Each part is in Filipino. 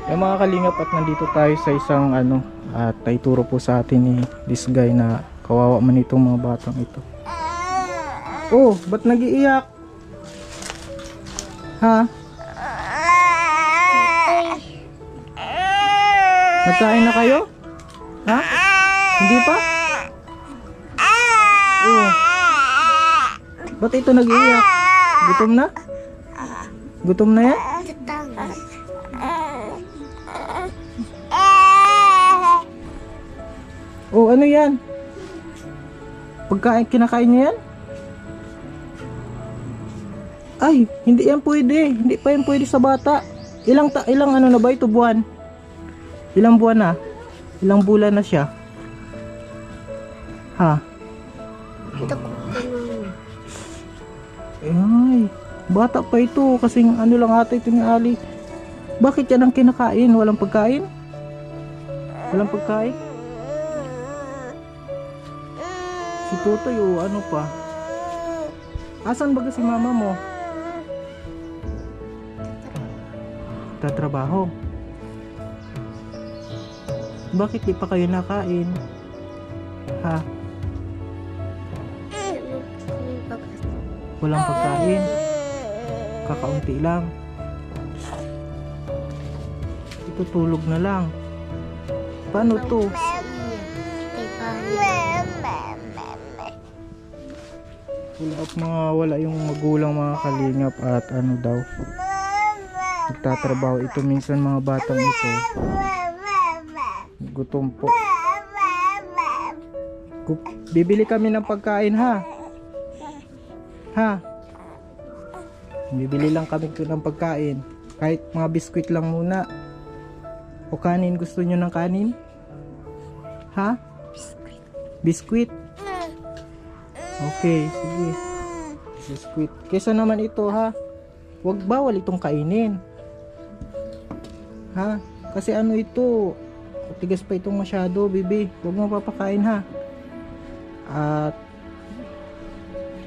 Yung mga kalingap, at nandito tayo sa isang at naituro po sa atin ni this guy na kawawa man itong mga batang ito. Oh, ba't nag-iiyak? Ha? Nagkain na kayo? Ha? Hindi pa? Oh. Ba't ito nag-iiyak? Gutom na? Gutom na yan? Oh, ano yan? Pagkain, kinakain niya yan? Ay, hindi yan pwede. Hindi pa yan pwede sa bata. Ilang ano na ba ito, buwan? Ilang buwan na? Ilang bulan na siya? Ha? Ay, bata pa ito. Kasing ano lang ata ito ni Ali. Bakit yan ang kinakain? Walang pagkain? Walang pagkain? Si Totoy o ano pa? Asan ba si mama mo? Tatrabaho. Bakit di pa kayo nakain? Ha? Walang pagkain. Kakaunti lang. Itutulog na lang. Paano to? Wala yung magulang, mga kalingap, at ano daw, nagtatrabaho ito. Minsan mga batang ito gutom po. Bibili kami ng pagkain, ha? Ha? Bibili lang kami ng pagkain. Kahit mga biskwit lang muna. O kanin, gusto nyo ng kanin? Ha? Biskwit. Okay, sige. Biskwit. Kesa naman ito, ha? Huwag bawal itong kainin. Ha? Kasi ano ito, tigas pa itong masyado, bibi. Huwag mo papakain, ha? At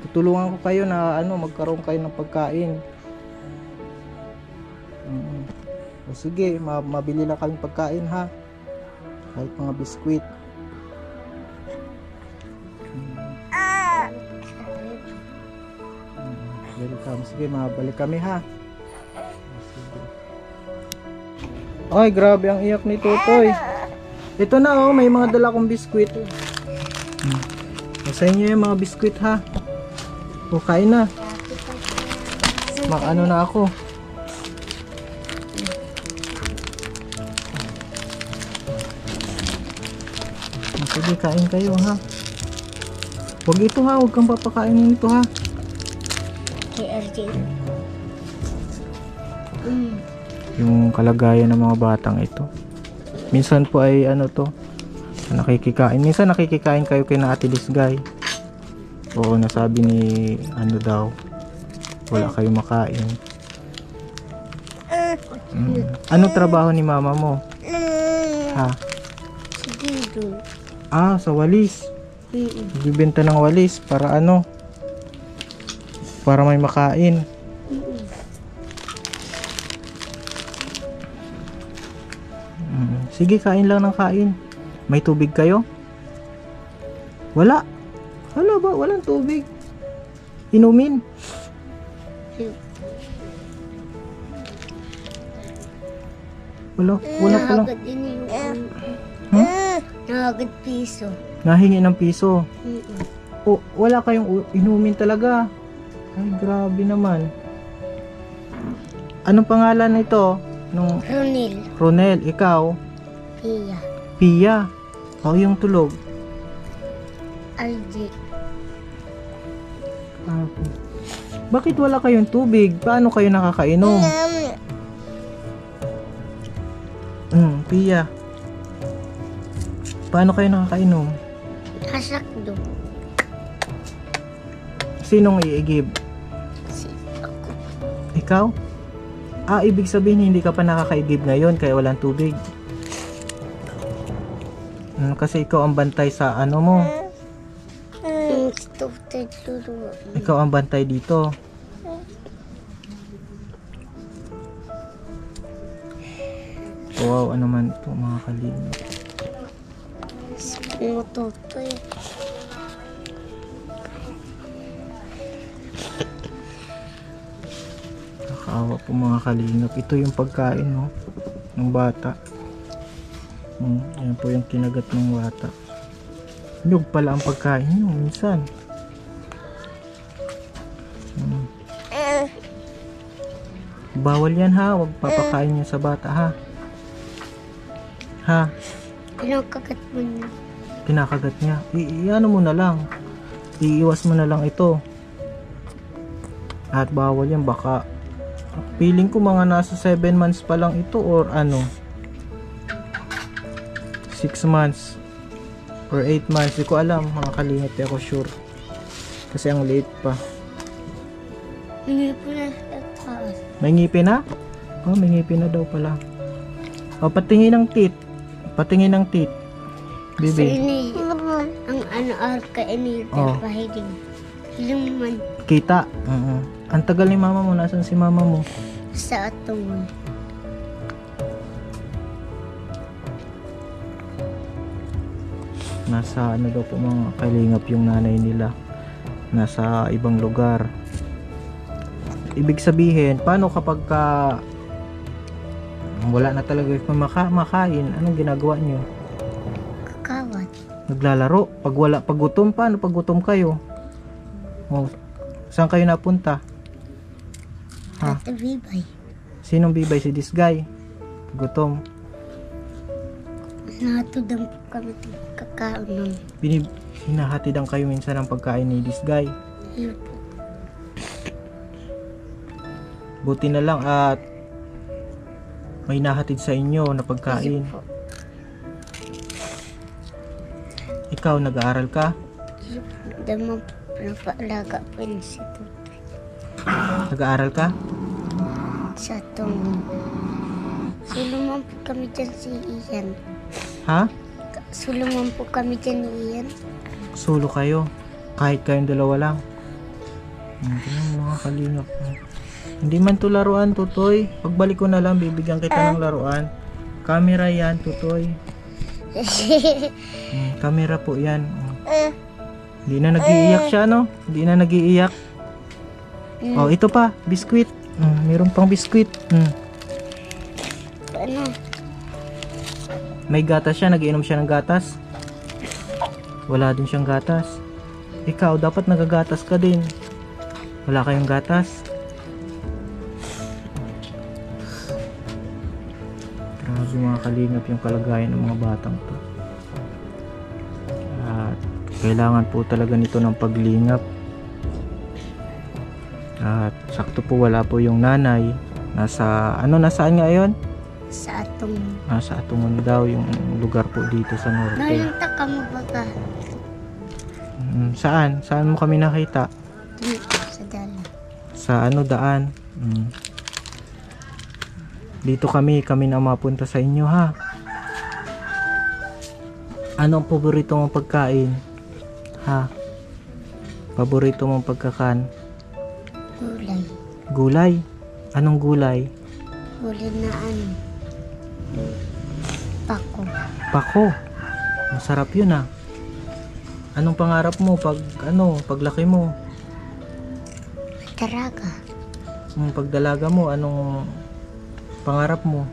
tutulungan ko kayo na magkaroon kayo ng pagkain. O sige, mabili lang kami pagkain, ha? Kahit mga biskwit. Welcome. Sige, mabalik kami, ha? Sige. Ay, grabe ang iyak ni Totoy. Ito na, oh, may mga dala kong biskwit. Sa inyo yung mga biskwit, ha? O, kain na. Ano na ako. Sige, kain kayo, ha? Huwag ito, ha? Huwag kang papakainin ito, ha? Yung kalagayan ng mga batang ito. Minsan po ay nakikikain. Minsan nakikikain kayo kay na Ate Lisgay. Oo, nasabi ni daw, wala kayong makain. Anong trabaho ni mama mo? Ha? Ah, sa walis. Bibenta ng walis para para may makain. Sige, kain lang ng kain. May tubig kayo? Wala. Hala ba? Walang tubig. Inumin. Wala pala. Nagagad piso. Nahingi ng piso. O, wala kayong inumin talaga. Ay, grabe naman. Anong pangalan nito? Ronel, ikaw? Pia. O, yung tulog? RJ. Bakit wala kayong tubig? Paano kayo nakakainom? Pia. Paano kayo nakakainom? Kasakdo. Sinong iigib? Ako. Ikaw? Ibig sabihin hindi ka pa nakakaigib ngayon kaya walang tubig. Kasi ikaw ang bantay sa mo. Ikaw ang bantay dito. Kawawa naman po mga kalingap. Tumututoy. Nakakaawa po mga kalingap. Ito yung pagkain no, ng bata. Yan po yung kinagat ng bata. Nyug pala ang pagkain nyo minsan. Bawal yan ha. Huwag papakain nyo sa bata ha. Ha? Pinakagat mo niya. Kinakagat niya. Iano mo na lang. Iiwas mo na lang ito. At bawal yan. Baka feeling ko mga nasa 7 months pa lang ito or ano 6 months or 8 months. Di ko alam mga kalingap. Di ako sure. Kasi ang late pa. Hindi po na sa taas. May ngipin na? Oh, may ngipin na daw pala. Oh, patingin ng teeth. Patingin ng teeth. Kasi Bibi. ang ano arka ini Oh. pahiling. Hiling man Kita. Ang tagal ni mama mo. Nasaan si mama mo? sa atong Nasa ano daw po mga kalingap yung nanay nila. Nasa ibang lugar. Ibig sabihin, paano kapag wala na talaga makain, anong ginagawa nyo? kakawat. Naglalaro. Pag gutom, paano pag gutom kayo? Oh, saan kayo napunta? Ha? At bibay. Sinong bibay? Si this guy? Gutom. Natudang po kami kakaon nun. Hinahatidan kayo minsan ng pagkain ni this guy. Yun po. Buti na lang at may nahatid sa inyo na Yun pagkain. po. Ikaw, nag-aaral ka? Yun po. Dama po napaalaga po yun si Tutoy. Nag-aaral ka? Sa atong suluman po kami dyan si Ian. Ha? Suluman po kami dyan ni Ian. Solo kayo? Kahit kayong dalawa lang? Ganun mga kalingap. Hindi man to laruan, Tutoy. Pagbalik ko na lang, bibigyan kita ng laruan. Camera yan, Tutoy. Camera po yan. Hindi na nag-iiyak siya, no? Hindi na nag-iiyak. Oh, ito pa, biskwit. Meron pang biskwit. Ano? May gatas siya, nagiinom siya ng gatas. Wala din siyang gatas. Ikaw, dapat nagagatas ka din. Wala kayong gatas. Grabe mga kalingap yung kalagayan ng mga batang to. At kailangan po talaga nito ng paglingap. At sakto po wala po yung nanay. Nasaan nga yun? Sa atong Nasa Atungon daw yung lugar po dito sa norte. nalunta ka mo baga. Saan? Saan mo kami nakita? Dito sa dala. Sa daan? Dito kami na mapunta sa inyo ha. Ano ang paborito mong pagkain? Ha? Paborito mong pagkakan? Gulay. Gulay? Anong gulay? Gulay na ano. Pako. Pako. Masarap yun ah. Anong pangarap mo paglaki mo? Taraga. Pagdalaga mo, anong pangarap mo?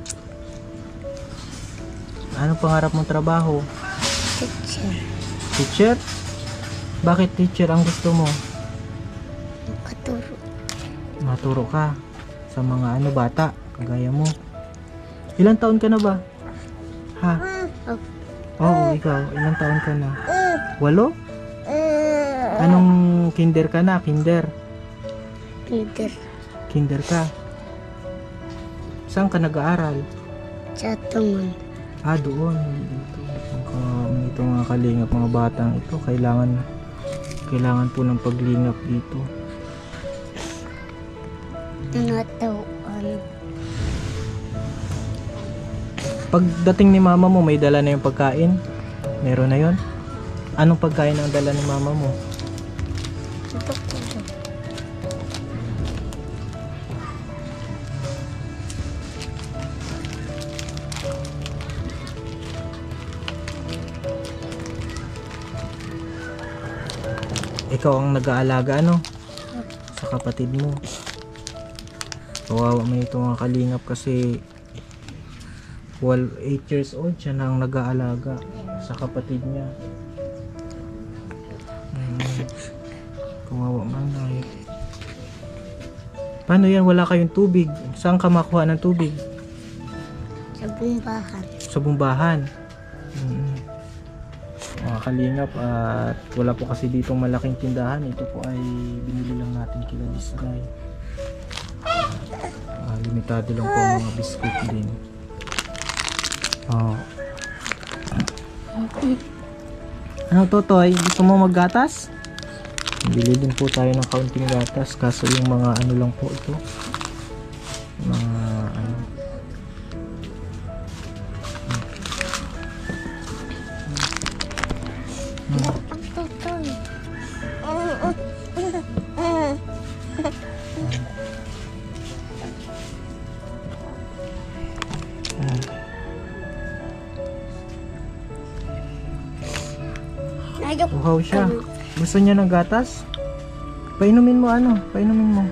Anong pangarap mong trabaho? Teacher. Teacher? Bakit teacher ang gusto mo? Katuro. Maturo ka sa mga bata, kagaya mo. Ilang taon ka na ba? Ha? Oo, ikaw. Ilang taon ka na? 8? Anong kinder ka na? Kinder? Peter. Kinder ka? Saan ka nag-aaral? Sa tungon. Doon. Ito mga kalingap, mga batang ito. Kailangan po ng paglingap dito. Nanatawaan. Pagdating ni mama mo, may dala na yung pagkain? Meron na yon? Anong pagkain ang dala ni mama mo? Ito po. ikaw ang nag-aalaga ano? Sa kapatid mo. Kawawa man ito mga kalingap kasi 8 years old siya na ang nag-aalaga sa kapatid niya. Kawawa man ay. Paano yan? Wala kayong tubig. Saan ka makuha ng tubig? Sa bumbahan. Sa bumbahan. Mga kalingap, at wala po kasi dito malaking tindahan. Ito po ay binili lang natin kila Disguy. Limitado lang po ang mga biscuit din. Ano Totoy? Gusto mo maggatas? Bili din po tayo ng kaunting gatas, kaso yung mga ano lang po ito, mga ano, uhaw siya. Gusto niya ng gatas? Painumin mo ano? Painumin mo.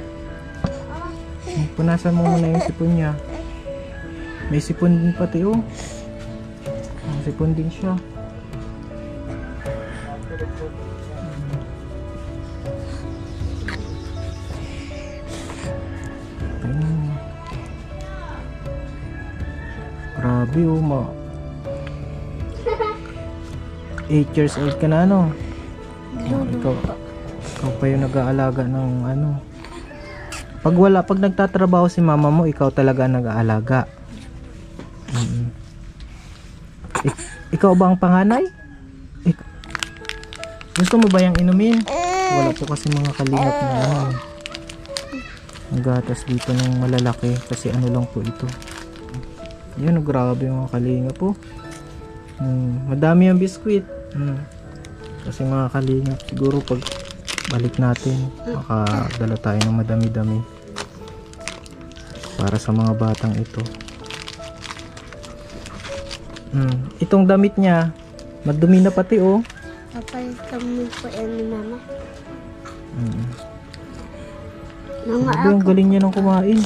Punasan mo muna yung sipon niya. May sipon din pati oh. May sipon din siya. Grabe oh, 8 years old ka na ano? Ikaw pa yung nag-aalaga ng ano. Pag nagtatrabaho si mama mo, ikaw talaga nag-aalaga. Ikaw ba ang panganay? Gusto mo ba yung inumin? Wala po kasi mga kalingap na ano. Ang gatas dito ng malalaki kasi ano lang po ito. Yun, grabe mga kalingap po. Madami ang biskwit. Kasi mga kalingap, siguro pag balik natin, makadala tayo ng madami-dami para sa mga batang ito. Itong damit niya, madumi na pati oh. Napalitan mo po yan ni mama. Mga Grabe, ang galing niya ng kumain.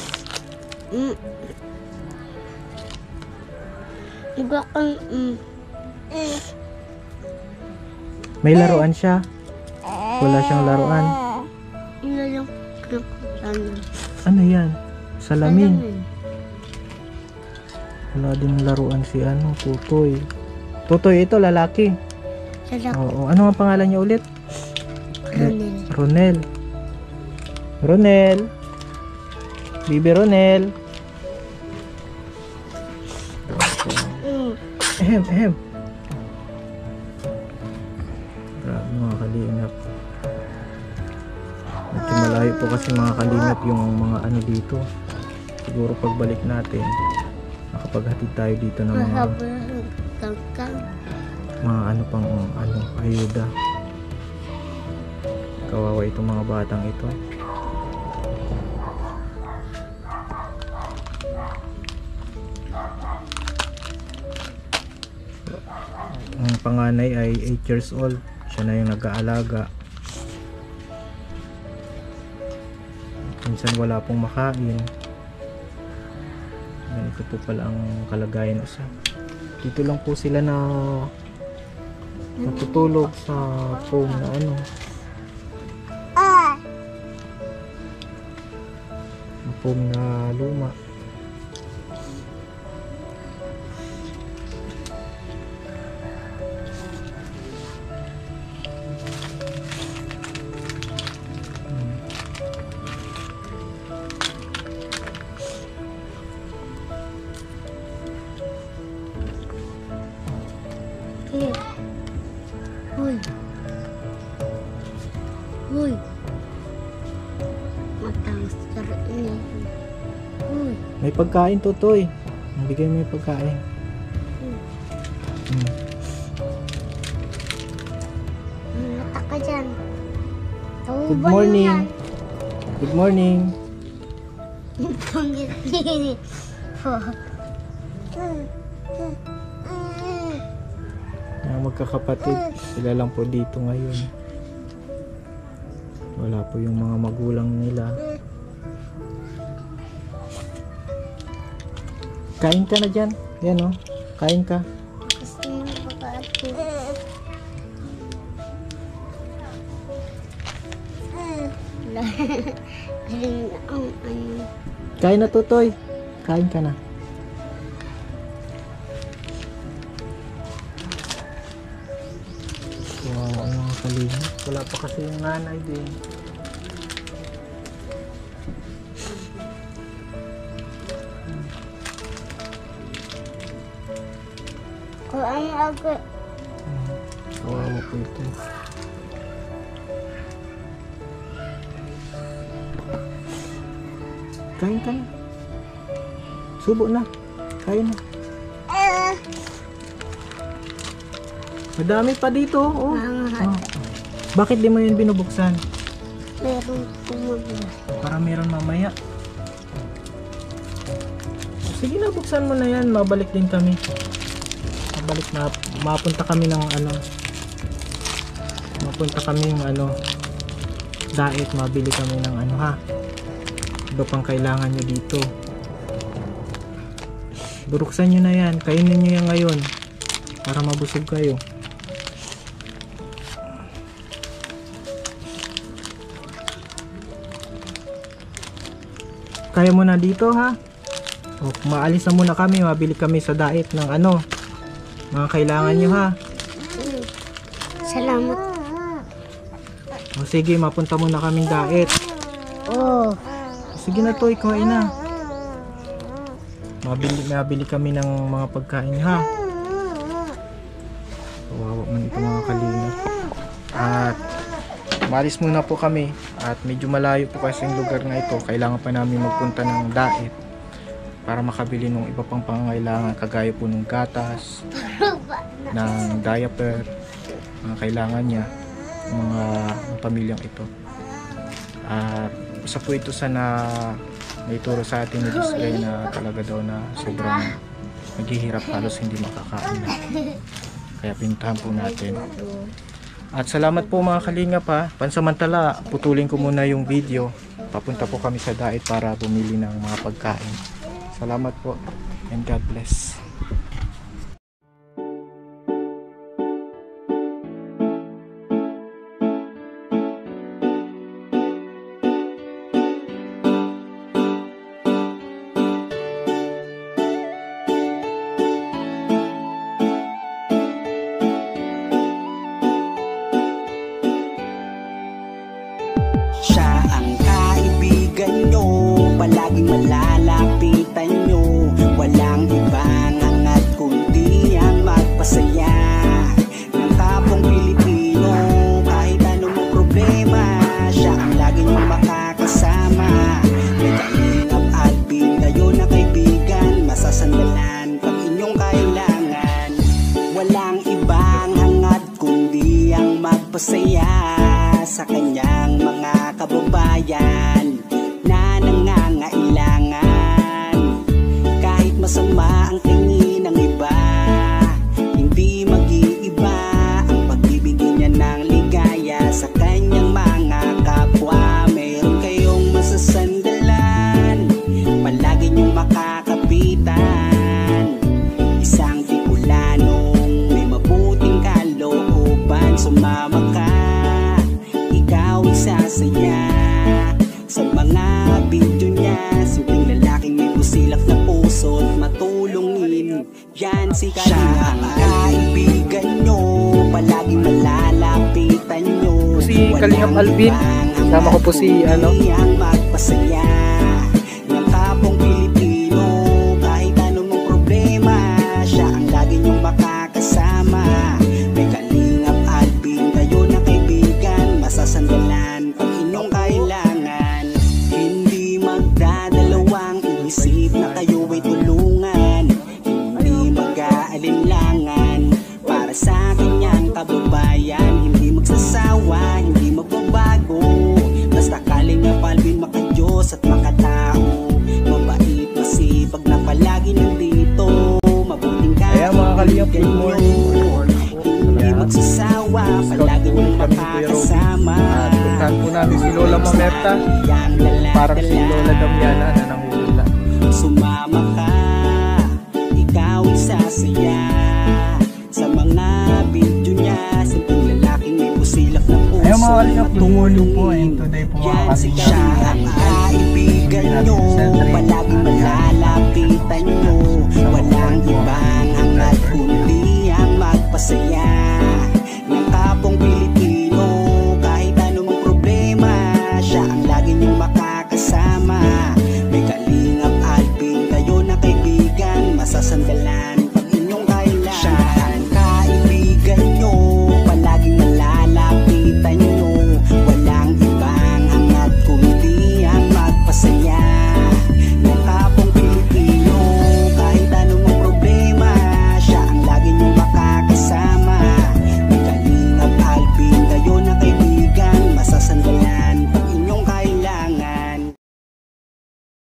Iba kang May laruan siya. Wala siyang laruan. Ino yung pinagkutan. Ano yan? Salamin. Wala din laruan si ano, Tutoy. Tutoy ito, lalaki. Oo. Ano ang pangalan niya ulit? Ronel. Ronel. Bibi Ronel. Ehem. Grabe mga kalingap. Medyo malayo po kasi mga kalingap yung mga ano dito. Siguro pagbalik natin, makapaghatid tayo dito ng mga ano pang ano, ayuda. Kawawa itong mga batang ito. Ang panganay ay 8 years old. Siya na yung nag-aalaga. Minsan wala pong makain. Ganito po pala ang kalagayan isa. Dito lang po sila na natutulog sa foam na ano. Foam na luma. Uy. Matangos sarap niya. Uy. May pagkain, Totoy. Bigay mo yung pagkain. Mata ka dyan. Good morning. Good morning. Pangit niya. Mga magkakapatid. Sila lang po dito ngayon. Wala po yung mga magulang nila. Kain ka na dyan. Yan oh. Kain ka. Gusto mo makaapo. Galing na ang ano. Kain na, Tutoy. Kain ka na. Wow, ang mga kalingap. Wala pa kasi yung nanay din. Kung ano ako. Kawawa po ito. Kain ka na. Subo na. Kain na. Madami pa dito. Oh. Oh. Bakit di mo yun binubuksan? Meron tumagos. Para meron mamaya. Sige na, buksan mo na yan. Mabalik din kami. Mabalik na. Mapunta kami ng ano. Mapunta kami ng ano. Diet. Mabili kami ng ano ha. Iba pang kailangan nyo dito. Buruksan nyo na yan. Kainin nyo yan ngayon. Para mabusog kayo. Kaya mo na dito ha. O, maalis na muna kami. Mabili kami sa diet ng ano. Mga kailangan nyo ha. Salamat. O sige, mapunta muna kaming diet. Oh. Sige na to, ikaw na. Mabili kami ng mga pagkain ha. Kawawa man ito mga kalingap. At malis muna po kami. At medyo malayo po kasi yung lugar na ito. Kailangan pa namin magpunta ng daet para makabili ng iba pang pangangailangan, kagaya po ng gatas, ng diaper, mga kailangan niya ng mga pamilyang ito. At isa po ito sa naituro sa atin ni Display na talaga daw na sobrang naghihirap, halos hindi makakain na. Kaya pinuntahan po natin. At salamat po mga kalingap ha. Pansamantala, putulin ko muna yung video. Papunta po kami sa diet para bumili ng mga pagkain. Salamat po and God bless. Siya ang kaibigan nyo, palaging malalapitan nyo. Walang ibang angat kundi ang magpasaya ng kapong Pilipino. Kahit anong problema, siya ang lagi nyong makakasama. May Kalingap Alvin, kayo na kaibigan, masasandalan pag inyong kailangan. Walang ibang hangat kundi ang magpasaya sa kanyang mga kababayan na nangangailangan. Kahit masama ang tingin ng iba, hindi mag-iiba ang pagbibigay niya ng ligaya sa kanyang mga kapwa. Meron kayong masasandalan, palagi niyong makakapitan. Isang Bicolanong may mabuting kalooban, sumama ka, ikaw isasaya sa mga video niya. Simpleng lalaking may busilak na puso at matulungin, yan si Kalingap. Siya ang kaibigan nyo, palaging malalapitan nyo. Si Kalingap Alvin, kasama ko po si ano, ang magpasaya ng kapong Pilipino. Kahit anong problema, siya ang lagi nyong makakasama. May Kalingap Alvin, kayo na kaibigan, masasandalan pag inyong kailangan. Hindi magdadalawang iisip na kayo ay tulungan. Hindi mag-aalinlangan para sa kanyang kababayan. Hindi magsasawa, hindi magbabago. Basta Kalingap Alvin, maka-Diyos at makatao. Mabait, masipag na palagi nandito. Mabuting Ayan mga Kalingap, good morning. hindi magsasawa, palagi niyong makakasama. At puntahan po namin si Lola Mamerta. Parang si Lola Damiana na nanguhula. Sumama ka, ikaw ay sasaya sa mga video niya. Simpleng lalaking may pusilap na puso. Ayun mga kalingap, tumulong po. And today po mga Yan si kalingap, siya ang kaibigan nyo, palagi malalapitan nyo.